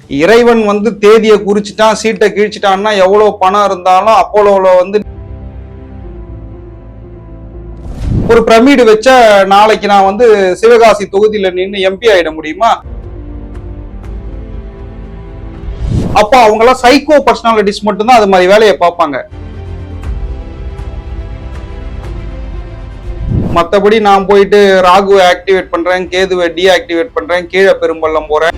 இறைவன் வந்து தேதியை குறிச்சிட்டான், சீட்டை கிழிச்சிட்டான்னா எவ்வளவு பணம் இருந்தாலும் அப்போலோல வந்து ஒரு பிரமிடு வச்சா நாளைக்கு நான் வந்து சிவகாசி தொகுதியில நின்று எம்பி ஆயிட முடியுமா? அப்ப அவங்க எல்லாம் சைக்கோ பர்சனாலிட்டிஸ் மட்டும்தான் அது மாதிரி வேலையை பார்ப்பாங்க. மத்தபடி நான் போயிட்டு ராகுவை ஆக்டிவேட் பண்றேன், கேதுவை டீஆக்டிவேட் பண்றேன், கீழே பெரும்பள்ளம் போறேன்.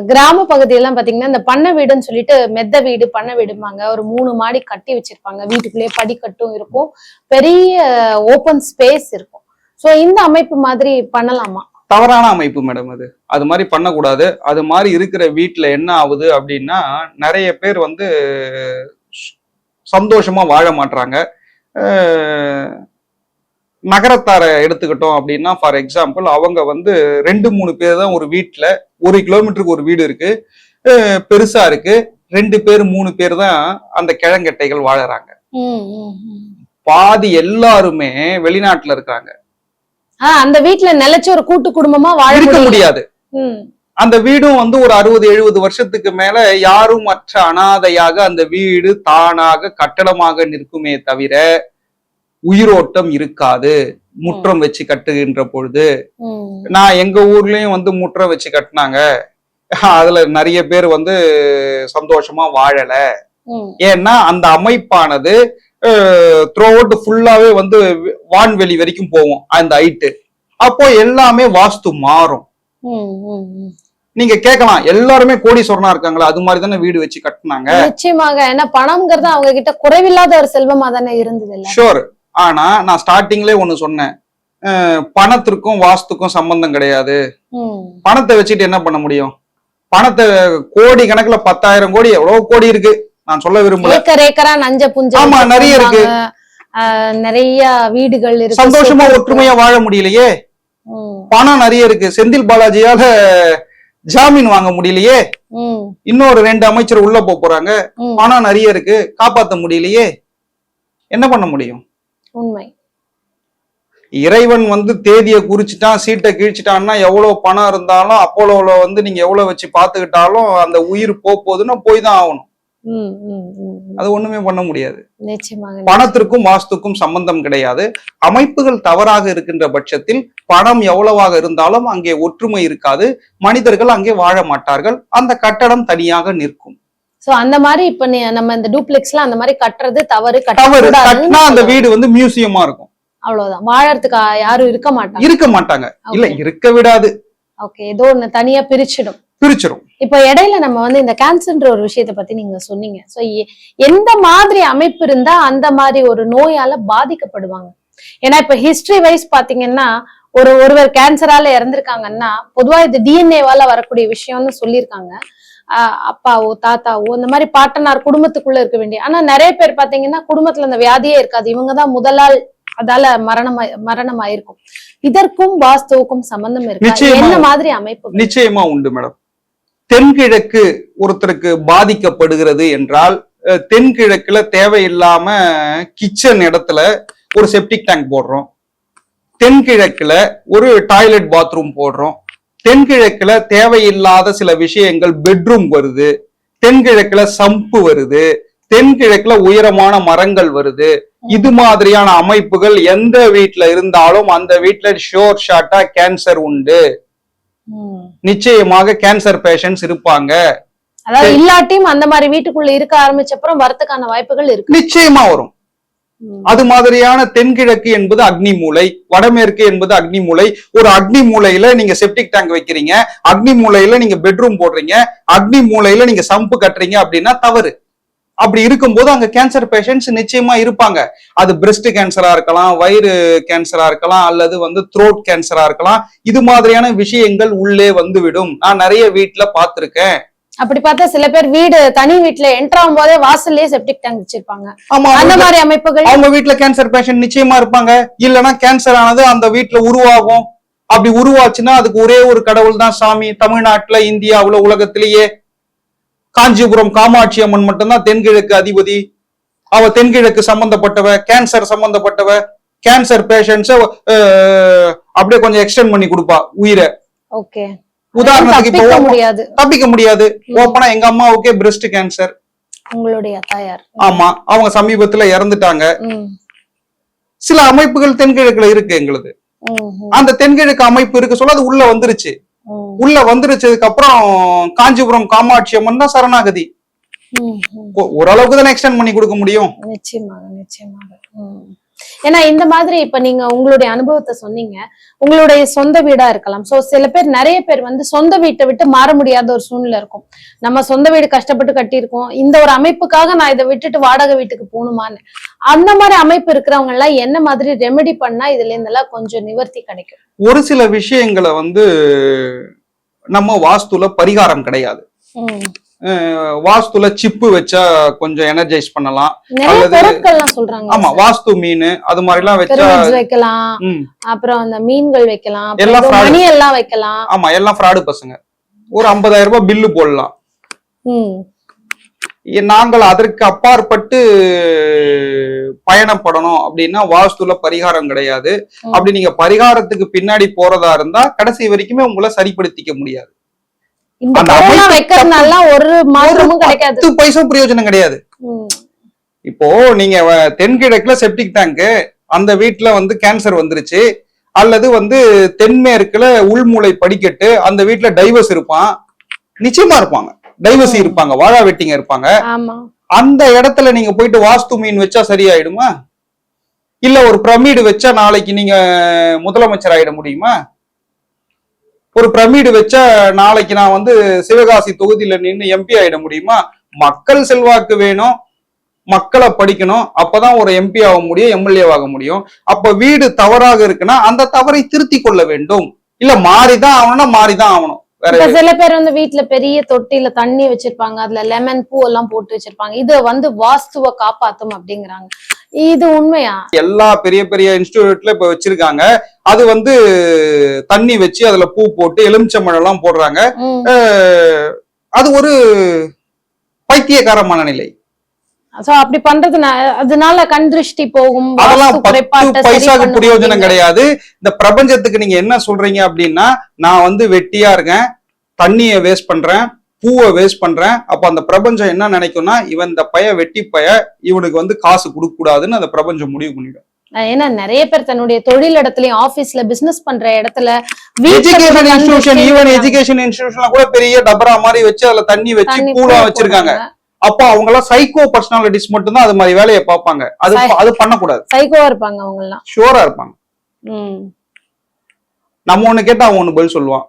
கிராம பகுதியெல்லாம் பாத்தீங்கன்னா இந்த பண்ணை வீடுன்னு சொல்லிட்டு மெத்த வீடு பண்ணை வீடுமாங்க. ஒரு 3 மாடி கட்டி வச்சிருப்பாங்க. வீட்டுக்குள்ளேயே படிக்கட்டும் இருக்கும், பெரிய ஓபன் ஸ்பேஸ் இருக்கும். சோ இந்த அமைப்பு மாதிரி பண்ணலாமா? தவறான அமைப்பு மேடம். அது மாதிரி பண்ணக்கூடாது. அது மாதிரி இருக்கிற வீட்டுல என்ன ஆகுது அப்படின்னா, நிறைய பேர் வந்து சந்தோஷமா வாழ மாட்டாங்க. நகரத்தாரை எடுத்துக்கிட்டோம் அப்படின்னா, ஃபார் எக்ஸாம்பிள் அவங்க வந்து 2-3 பேர் தான் ஒரு வீட்டுல, 1 கிலோமீட்டருக்கு ஒரு வீடு இருக்கு, பெருசா இருக்கு, 2 பேர் 3 பேர் தான் அந்த கிழங்கட்டைகள் வாழறாங்க. பாதி எல்லாருமே வெளிநாட்டுல இருக்காங்க. அந்த வீட்டுல நிலைச்ச ஒரு கூட்டு குடும்பமா வாழ முடியாது. அந்த வீடும் வந்து ஒரு 60-70 வருஷத்துக்கு மேல யாரும் மற்ற அனாதையாக அந்த வீடு தானாக கட்டடமாக நிற்குமே தவிர உயிரோட்டம் இருக்காது. முற்றம் வச்சு கட்டுகின்ற பொழுது, நான் எங்க ஊர்லயும் வந்து முற்றம் வச்சு கட்டினாங்க, அதுல நிறைய பேர் வந்து சந்தோஷமா வாழல. ஏன்னா அந்த அமைப்பானது த்ரோஅவுட் ஃபுல்லாவே வந்து வான்வெளி வரைக்கும் போவோம் அந்த ஹைட்டு. அப்போ எல்லாமே வாஸ்து மாறும். நீங்க கேட்கலாம், எல்லாருமே கோடீஸ்வரனா இருக்காங்களா? அது மாதிரி தானே வீடு வச்சு கட்டினாங்க. நிச்சயமாக. ஏன்னா பணம்ங்கிறது அவங்க கிட்ட குறைவில்லாத ஒரு செல்வமா தானே இருந்தது. ஷோர். ஆனா நான் ஸ்டார்டிங்ல ஒண்ணு சொன்னேன், பணத்திற்கும் வாஸ்துக்கும் சம்பந்தம் கிடையாது. பணத்தை வச்சுட்டு என்ன பண்ண முடியும்? பணத்தை கோடி கணக்குல 10,000 கோடி எவ்வளவு கோடி இருக்கு, நான் சொல்ல விரும்பல. ஏக்கரா நஞ்ச புஞ்ச. ஆமா, நிறைய இருக்கு. நிறைய வீடுகள் இருக்கு. சந்தோஷமா ஒற்றுமையா வாழ முடியலையே. பணம் நிறைய இருக்கு. செந்தில் பாலாஜியால ஜாமீன் வாங்க முடியலையே. இன்னொரு 2 அமைச்சர் உள்ள போறாங்க. பணம் நிறைய இருக்கு, காப்பாற்ற முடியலையே. என்ன பண்ண முடியும்? உண்மை. இறைவன் வந்து தேதியை குறிச்சிட்டான், சீட்டை கிழிச்சிட்டான்னா எவ்வளவு பணம் இருந்தாலும் அப்போலோல வந்து நீங்க எவ்வளவு வச்சு பாத்துக்கிட்டாலும் அந்த உயிர் போகுதுன்னா போய் தான் ஆகணும். அது ஒண்ணுமே பண்ண முடியாது. பணத்திற்கும் வாஸ்துக்கும் சம்பந்தம் கிடையாது. அமைப்புகள் தவறாக இருக்கின்ற பட்சத்தில் பணம் எவ்வளவாக இருந்தாலும் அங்கே ஒற்றுமை இருக்காது. மனிதர்கள் அங்கே வாழ மாட்டார்கள். அந்த கட்டடம் தனியாக நிற்கும். சோ அந்த மாதிரி இப்ப நம்ம இந்த டூப்ளெக்ஸ்ல அந்த மாதிரி கட்டுறது தவறு. கட்டினா அந்த வீடு வந்து மியூசியமா இருக்கும். அவ்வளவுதான். வாழறதுக்கு யாரும் இருக்க மாட்டாங்க. இல்ல, இருக்க விடாது. ஓகே, ஏதோ ஒண்ணு தனியா பிரிச்சிடும். இப்ப இடையில நம்ம வந்து இந்த கேன்சர்ன்ற ஒரு விஷயத்தை பத்தி நீங்க சொன்னீங்க. சோ எந்த மாதிரி அமைப்பு இருந்தா அந்த மாதிரி ஒரு நோயால பாதிக்கப்படுவாங்க? ஏன்னா இப்ப ஹிஸ்டரி வைஸ் பாத்தீங்கன்னா ஒருவர் கேன்சரால இறந்திருக்காங்கன்னா பொதுவா இது டிஎன்ஏவால வரக்கூடிய விஷயம்னு சொல்லியிருக்காங்க. அப்பாவோ தாத்தாவோ இந்த மாதிரி பாட்டனார் குடும்பத்துக்குள்ள இருக்க வேண்டிய. ஆனா நிறைய பேர் பாத்தீங்கன்னா குடும்பத்துல அந்த வியாதியே இருக்காது, இவங்கதான் முதலால் அதால மரணம் ஆயிருக்கும். இதற்கும் வாஸ்துவுக்கும் சம்பந்தம் இருக்கு? என்ன மாதிரி அமைப்பு? நிச்சயமா உண்டு மேடம். தென்கிழக்கு ஒருத்தருக்கு பாதிக்கப்படுகிறது என்றால், தென்கிழக்குல தேவையில்லாம கிச்சன் இடத்துல ஒரு செப்டிக் டேங்க் போடுறோம், தென்கிழக்குல ஒரு டாய்லெட் பாத்ரூம் போடுறோம், தென்கிழக்குல தேவையில்லாத சில விஷயங்கள் பெட்ரூம் வருது, தென்கிழக்குல சம்பு வருது, தென்கிழக்குல உயரமான மரங்கள் வருது. இது மாதிரியான அமைப்புகள் எந்த வீட்டுல இருந்தாலும் அந்த வீட்டுல ஷோர் ஷார்ட்டா கேன்சர் உண்டு. நிச்சயமாக கேன்சர் பேஷண்ட்ஸ் இருப்பாங்க. அதாவது இல்லாட்டியும் அந்த மாதிரி வீட்டுக்குள்ள இருக்க ஆரம்பிச்சப்புறம் வரதுக்கான வாய்ப்புகள் இருக்கு. நிச்சயமா வரும். அது மாதிரியான தென்கிழக்கு என்பது அக்னி மூலை, வடமேற்கு என்பது அக்னி மூலை. ஒரு அக்னி மூலையில நீங்க செப்டிக் டேங்க் வைக்கிறீங்க, அக்னி மூலையில நீங்க பெட்ரூம் போடுறீங்க, அக்னி மூலையில நீங்க சம்பு கட்டுறீங்க அப்படின்னா தவறு. அப்படி இருக்கும்போது அங்க கேன்சர் பேஷண்ட்ஸ் நிச்சயமா இருப்பாங்க. அது பிரெஸ்ட் கேன்சரா இருக்கலாம், வயிறு கேன்சரா இருக்கலாம், அல்லது வந்து த்ரோட் கேன்சரா இருக்கலாம். இது மாதிரியான விஷயங்கள் உள்ளே வந்துவிடும். நான் நிறைய வீட்டுல பார்த்திருக்கேன். அப்படி பார்த்தா சில பேர் வீடு தனி வீட்டுல என்டர் ஆகும் போதே வாசல்லயே செப்டிக் டேங்க் வச்சிருப்பாங்க. ஆமா, அந்த மாதிரி அமைப்புகள் அவங்க வீட்டுல கேன்சர் பேஷண்ட் நிச்சயமா இருப்பாங்க. இல்லைன்னா கேன்சர் ஆனது அந்த வீட்டுல உருவாகும். அப்படி உருவாச்சுன்னா அதுக்கு ஒரே ஒரு கடவுள் தான் சாமி. தமிழ்நாட்டுல, இந்தியாவுல, உலகத்திலேயே காஞ்சிபுரம் காமாட்சி அம்மன் மட்டும்தான் தென்கிழக்கு அதிபதி. அவ தென்கிழக்கு சம்பந்தப்பட்டவ, கேன்சர் சம்பந்தப்பட்டவ. கேன்சர் பேஷண்ட்ஸ அப்படியே கொஞ்சம் எக்ஸ்டெண்ட் பண்ணி கொடுப்பா உயிரை. ஓகே, உதாரணத்துக்கு தப்பிக்க இப்போ முடியாது. தப்பிக்க முடியாது. ஓப்பனா எங்க அம்மாவுக்கே பிரஸ்ட் கேன்சர். உங்களுடைய தாயார்? ஆமா, அவங்க சமீபத்துல இறந்துட்டாங்க. சில அமைப்புகள் தென்கிழக்குல இருக்கு எங்களுது. அந்த தென்கிழக்கு அமைப்பு இருக்கு சொல்ல அது உள்ள வந்துருச்சு. உள்ள வந்துருச்சதுக்கு அப்புறம் காஞ்சிபுரம் காமாட்சி அம்மன் தான் சரணாகதி. ஓரளவுக்கு தானே எக்ஸ்டெண்ட் பண்ணி கொடுக்க முடியும். நிச்சயமாக நிச்சயமாக. ஏன்னா இந்த மாதிரி இப்ப நீங்க உங்களுடைய அனுபவத்தை சொன்னீங்க. உங்களுடைய சொந்த வீடா இருக்கலாம். சோ சில பேர், நிறைய பேர் வந்து சொந்த வீட்டை விட்டு மாற முடியாத ஒரு சூழ்நிலை இருக்கும். நம்ம சொந்த வீடு கஷ்டப்பட்டு கட்டியிருக்கோம், இந்த ஒரு அமைப்புக்காக நான் இதை விட்டுட்டு வாடகை வீட்டுக்கு போகணுமான்னு. அந்த மாதிரி அமைப்பு இருக்கிறவங்க எல்லாம் என்ன மாதிரி ரெமெடி பண்ணா இதுல இருந்தெல்லாம் கொஞ்சம் நிவர்த்தி கிடைக்கும்? ஒரு சில விஷயங்களை வந்து நம்ம வாஸ்துல பரிகாரம் கிடையாது. வாஸ்துல சிப்பு வச்சா கொஞ்சம் எனர்ஜைஸ் பண்ணலாம். ஆமா, வாஸ்து மீன் அது மாதிரி எல்லாம் வச்சா வைக்கலாம். அப்புறம் அந்த மீன்கள் வைக்கலாம், மணி எல்லாம் வைக்கலாம். ஆமா, எல்லாம் ஃப்ராடு பசங்க. ஒரு 50,000 ரூபாய் பில்லு போடலாம். நாங்கள் அதற்கு அப்பாற்பட்டு பயணப்படணும் அப்படின்னா வாஸ்துல பரிகாரம் கிடையாது. அப்படி நீங்க பரிகாரத்துக்கு பின்னாடி போறதா இருந்தா கடைசி வரைக்குமே உங்களை சரிப்படுத்திக்க முடியாது. ஒரு மாற்றமும் கிடைக்காது, 10 பைசா பிரயோஜனம் கிடையாது. இப்போ நீங்க தென்கிழக்குல செப்டிக் டேங்க், அந்த வீட்டுல வந்து கேன்சர் வந்துருச்சு, அல்லது வந்து தென்மேற்குல உள்மூளை படிக்கட்டு, அந்த வீட்டுல டைவர்ஸ் இருப்பான், நிச்சயமா இருப்பாங்க, டைவர்ஸ் இருப்பாங்க, வாழா வெட்டிங்க இருப்பாங்க. அந்த இடத்துல நீங்க போயிட்டு வாஸ்து மீன் வச்சா சரியாயிடுமா? இல்ல ஒரு பிரமிடு வச்சா நாளைக்கு நீங்க முதலமைச்சர் ஆயிட முடியுமா? ஒரு பிரமிடு வச்சா நாளைக்கு நான் வந்து சிவகாசி தொகுதியில நின்று எம்பி ஆயிட முடியுமா? மக்கள் செல்வாக்கு வேணும், மக்களை படிக்கணும், அப்பதான் ஒரு எம்பி ஆக முடியும், எம்எல்ஏ ஆக முடியும். அப்ப வீடு தவறாக இருக்குன்னா அந்த தவறை திருத்தி கொள்ள வேண்டும். இல்ல மாறிதான் ஆகணும்னா மாறிதான் ஆகணும். சில பேர் வந்து வீட்டுல பெரிய தொட்டில தண்ணி வச்சிருப்பாங்க, அதுல லெமன் பூ எல்லாம் போட்டு வச்சிருப்பாங்க, இது வந்து வாஸ்துவ காப்பாத்தும் அப்படிங்கிறாங்க. இது உண்மையா? எல்லா பெரிய பெரிய இன்ஸ்டிடியூட்ல இப்ப வச்சிருக்காங்க. அது வந்து தண்ணி வச்சு அதுல பூ போட்டு எலுமிச்சம்பழம் எல்லாம் போடுறாங்க. அது ஒரு பைத்தியக்கார மனநிலை. அப்படி பண்றது அதனால கண் திருஷ்டி போகும். அதெல்லாம் 10 பைசாக்கு பிரயோஜனம் கிடையாது. இந்த பிரபஞ்சத்துக்கு நீங்க என்ன சொல்றீங்க அப்படின்னா, நான் வந்து வெட்டியா இருக்கேன், தண்ணிய வேஸ்ட் பண்றேன், பூவை வேஸ்ட் பண்றேன். அப்ப அந்த பிரபஞ்சம் என்ன நினைக்கும்னா, இவன் இந்த வெட்டி இவனுக்கு வந்து காசு கொடுக்க கூடாதுன்னு அந்த பிரபஞ்சம் முடிவு பண்ணிடும். ஏன்னா நிறைய பேர் தன்னுடைய தொழில் இடத்துலயும், ஆபீஸ்ல, பிசினஸ் பண்ற இடத்துல, எஜுகேஷன் இன்ஸ்டிடியூஷன்ல கூட பெரிய டபரா மாதிரி வச்சு அதுல தண்ணி வச்சு பூலா வச்சிருக்காங்க. அப்போ அவங்க எல்லாம் சைக்கோ பர்சனாலிட்டிஸ் மட்டும் தான் அது மாதிரி வேலையை பார்ப்பாங்க. அது பண்ணக்கூடாது. சைக்கோவா இருப்பாங்க அவங்க எல்லாம், ஷூரா இருப்பாங்க. நம்ம ஒண்ணு கேட்டா அவன் ஒண்ணு பதில் சொல்லுவான்.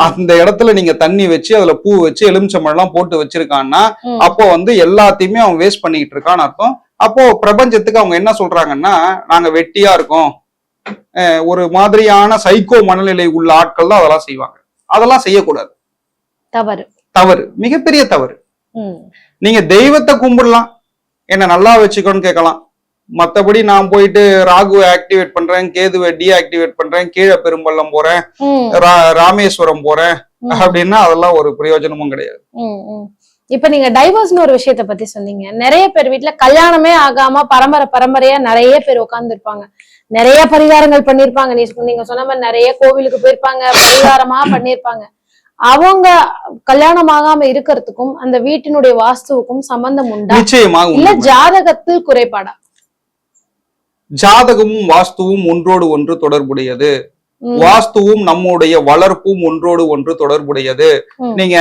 அந்த இடத்துல நீங்க தண்ணி வச்சு அதுல பூ வச்சு எலுமிச்சம்பழம் எல்லாம் போட்டு வச்சிருக்கான்னா அப்போ வந்து எல்லாத்தையுமே அவன் வேஸ்ட் பண்ணிக்கிட்டு இருக்கான்னு அர்த்தம். அப்போ பிரபஞ்சத்துக்கு அவங்க என்ன சொல்றாங்கன்னா, நாங்க வெட்டியா இருக்கோம், ஒரு மாதிரியான சைக்கோ மனநிலை உள்ள ஆட்கள் தான் அதெல்லாம் செய்வாங்க. அதெல்லாம் செய்யக்கூடாது. தவறு, தவறு, மிகப்பெரிய தவறு. நீங்க தெய்வத்தை கும்பிடலாம், என்ன நல்லா வச்சுக்கோன்னு கேட்கலாம். மத்தபடி நான் போயிட்டு ராகுவை ஆக்டிவேட் பண்றேன், கேதுவை டீஆக்டிவேட் பண்றேன், கீழே பெரும்பள்ளம் போறேன், ராமேஸ்வரம் போறேன் அப்படின்னா அதெல்லாம் ஒரு பிரயோஜனமும் கிடையாது. இப்ப நீங்க டைவர்ஸ்னு ஒரு விஷயத்த பத்தி சொன்னீங்க. நிறைய பேர் வீட்டுல கல்யாணமே ஆகாம பரம்பரையா நிறைய பேர் உட்கார்ந்து இருப்பாங்க, நிறைய பரிகாரங்கள் பண்ணிருப்பாங்க. நீங்க சொன்ன மாதிரி நிறைய கோவிலுக்கு போயிருப்பாங்க, பரிகாரமா பண்ணிருப்பாங்க. அவங்க கல்யாணம் ஆகாம இருக்கிறதுக்கும் அந்த வீட்டினுடைய வாஸ்துவுக்கும் சம்பந்தம் உண்டா? இல்ல ஜாதகத்தில் குறைபாடா? ஜாதகமும் வாஸ்துவும் ஒன்றோடு ஒன்று தொடர்புடையது. வாஸ்துவும் நம்முடைய வளர்ப்பும் ஒன்றோடு ஒன்று தொடர்புடையது. நீங்க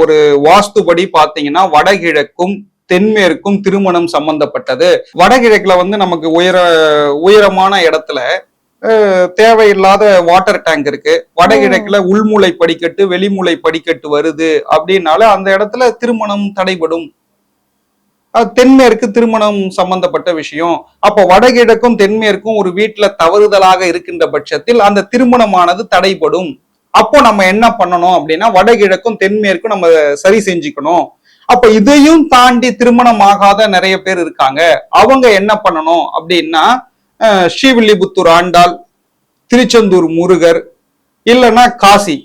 ஒரு வாஸ்துபடி பாத்தீங்கன்னா வடகிழக்கும் தென்மேற்கும் திருமணம் சம்பந்தப்பட்டது. வடகிழக்குல வந்து நமக்கு உயரமான இடத்துல தேவையில்லாத வாட்டர் டேங்க் இருக்கு. வடகிழக்குல உள்மூளை படிக்கட்டு வெளிமூளை படிக்கட்டு வருது அப்படின்னால அந்த இடத்துல திருமணம் தடைபடும். தென்மேற்கு திருமணம் சம்பந்தப்பட்ட விஷயம். அப்ப வடகிழக்கும் தென்மேற்கும் ஒரு வீட்டுல தவறுதலாக இருக்கின்ற பட்சத்தில் அந்த திருமணமானது தடைபடும். அப்போ நம்ம என்ன பண்ணணும் அப்படின்னா வடகிழக்கும் தென்மேற்கும் நம்ம சரி செஞ்சுக்கணும். அப்ப இதையும் தாண்டி திருமணம் ஆகாத நிறைய பேர் இருக்காங்க. அவங்க என்ன பண்ணணும் அப்படின்னா ஸ்ரீவில்லிபுத்தூர் ஆண்டாள், திருச்செந்தூர் முருகர், இல்லைன்னா காசி,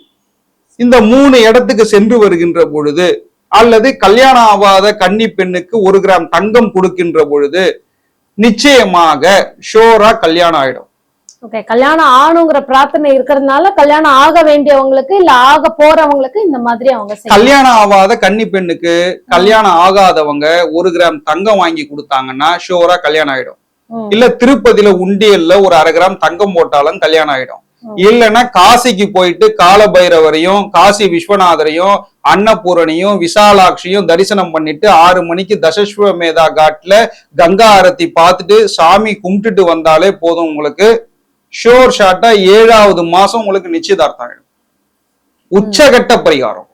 இந்த 3 இடத்துக்கு சென்று வருகின்ற பொழுது, அல்லது கல்யாணம் ஆகாத கன்னி பெண்ணுக்கு 1 கிராம் தங்கம் கொடுக்கின்ற பொழுது நிச்சயமாக ஷோரா கல்யாணம் ஆயிடும். ஓகே, கல்யாணம் ஆகணுங்கிற பிரார்த்தனை இருக்கிறதுனால கல்யாணம் ஆக வேண்டியவங்களுக்கு இல்ல ஆக போறவங்களுக்கு இந்த மாதிரி அவங்க கல்யாணம் ஆகாத கன்னி பெண்ணுக்கு கல்யாணம் ஆகாதவங்க 1 கிராம் தங்கம் வாங்கி கொடுத்தாங்கன்னா ஷோரா கல்யாணம் ஆயிடும். இல்ல திருப்பதியில உண்டியல்ல ஒரு 1/2 கிராம் தங்கம் போட்டாலும் கல்யாணம் ஆயிடும். இல்லைன்னா காசிக்கு போயிட்டு காலபைரவரையும் காசி விஸ்வநாதரையும் அன்னபூரணியும் விசாலாட்சியும் தரிசனம் பண்ணிட்டு 6 மணிக்கு தசஸ்வமேதா காட்ல கங்கா ஆரத்தி பார்த்துட்டு சாமி கும்பிட்டுட்டு வந்தாலே போதும். உங்களுக்கு ஷோர் ஷாட்டா 7வது மாசம் உங்களுக்கு நிச்சயதார்த்தம் ஆயிடும். உச்சகட்ட பரிகாரம்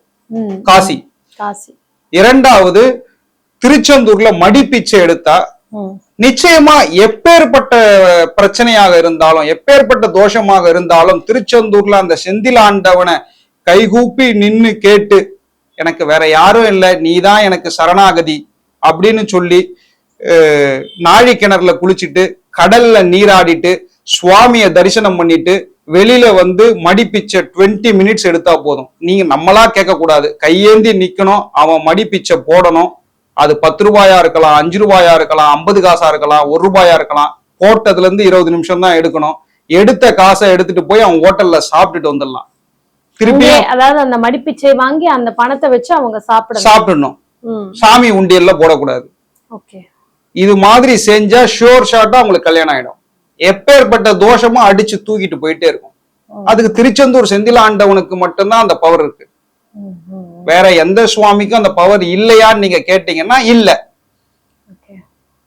காசி. 2வது திருச்செந்தூர்ல மடிப்பிச்சை எடுத்தா நிச்சயமா எப்பேற்பட்ட பிரச்சனையாக இருந்தாலும் எப்பேற்பட்ட தோஷமாக இருந்தாலும் திருச்செந்தூர்ல அந்த செந்திலாண்டவனை கைகூப்பி நின்னு கேட்டு எனக்கு வேற யாரும் இல்லை நீதான் எனக்கு சரணாகதி அப்படின்னு சொல்லி நாழி கிணறுல குளிச்சுட்டு கடல்ல நீராடிட்டு சுவாமிய தரிசனம் பண்ணிட்டு வெளியில வந்து மடிப்பிச்சை 20 மினிட்ஸ் எடுத்தா போதும். நீங்க நம்மளா கேட்க கூடாது, கையேந்தி நிக்கணும், அவன் மடிப்பிச்சை போடணும். அது 10 ரூபாயா இருக்கலாம், 5 ரூபாயா இருக்கலாம், 50 காசா இருக்கலாம், 1 ரூபாயா இருக்கலாம். போட்டதுல இருந்து 20 நிமிஷம் தான் எடுக்கணும். எடுத்த காசை எடுத்துட்டு போய் அவன் ஹோட்டல்ல சாப்பிட்டுட்டு வந்துடலாம். திருப்பி அதாவது அந்த மடிப்பிச்சை வாங்கி அந்த பணத்தை வச்சு அவங்க சாப்பிடணும். சாமி உண்டியல்ல போடக்கூடாது. இது மாதிரி செஞ்சா ஷோர் ஷாட்டா அவங்களுக்கு கல்யாணம் ஆயிடும். எப்பேற்பட்ட தோஷமும் அடிச்சு தூக்கிட்டு போயிட்டே இருக்கும். அதுக்கு திருச்செந்தூர் செந்திலாண்டவனுக்கு மட்டும்தான் அந்த பவர் இருக்கு. வேற எந்த சுவாமிக்கும் அந்த பவர் இல்லையான்னு நீங்க கேட்டீங்கன்னா இல்ல.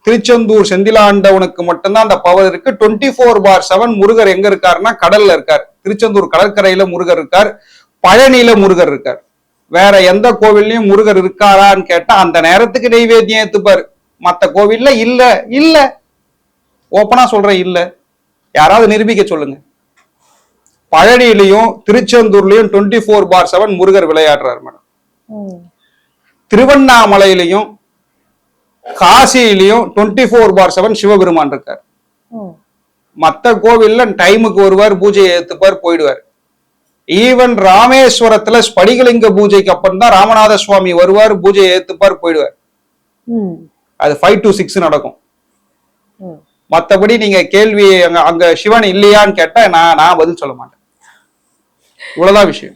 திருச்செந்தூர் செந்திலாண்டவனுக்கு மட்டும்தான் அந்த பவர் இருக்கு. 24/7 முருகர் எங்க இருக்காருன்னா கடல்ல இருக்கார். திருச்செந்தூர் கடற்கரையில முருகர் இருக்கார், பழனியில முருகர் இருக்கார். வேற எந்த கோவில்லையும் முருகர் இருக்காரான்னு கேட்டா அந்த நேரத்துக்கு நெய்வேத்தியம் ஏத்துப்பாரு. மத்த கோவில்ல இல்ல இல்ல, ஓப்பனா சொல்றேன் இல்ல. யாராவது நிரூபிக்க சொல்லுங்க. பழனியிலையும் திருச்செந்தூர்லயும் 24/7 முருகர் விளையாடுறாரு மேடம். திருவண்ணாமலையிலையும் காசியிலையும் 24/7 சிவபெருமான் இருக்கார். மத்த கோவில்ல டைமுக்கு வருவார், பூஜையை ஏத்துப்பார், போயிடுவார். ஈவன் ராமேஸ்வரத்துல ஸ்படிகலிங்க பூஜைக்கு அப்புறம் தான் ராமநாத சுவாமி வருவார், பூஜையை ஏத்துப்பார், போயிடுவார். அது 5 to 6 நடக்கும். மத்தபடி நீங்க கேள்வி அங்க சிவன் இல்லையான்னு கேட்டா நான் பதில் சொல்ல மாட்டேன். இவ்வளவுதான் விஷயம்.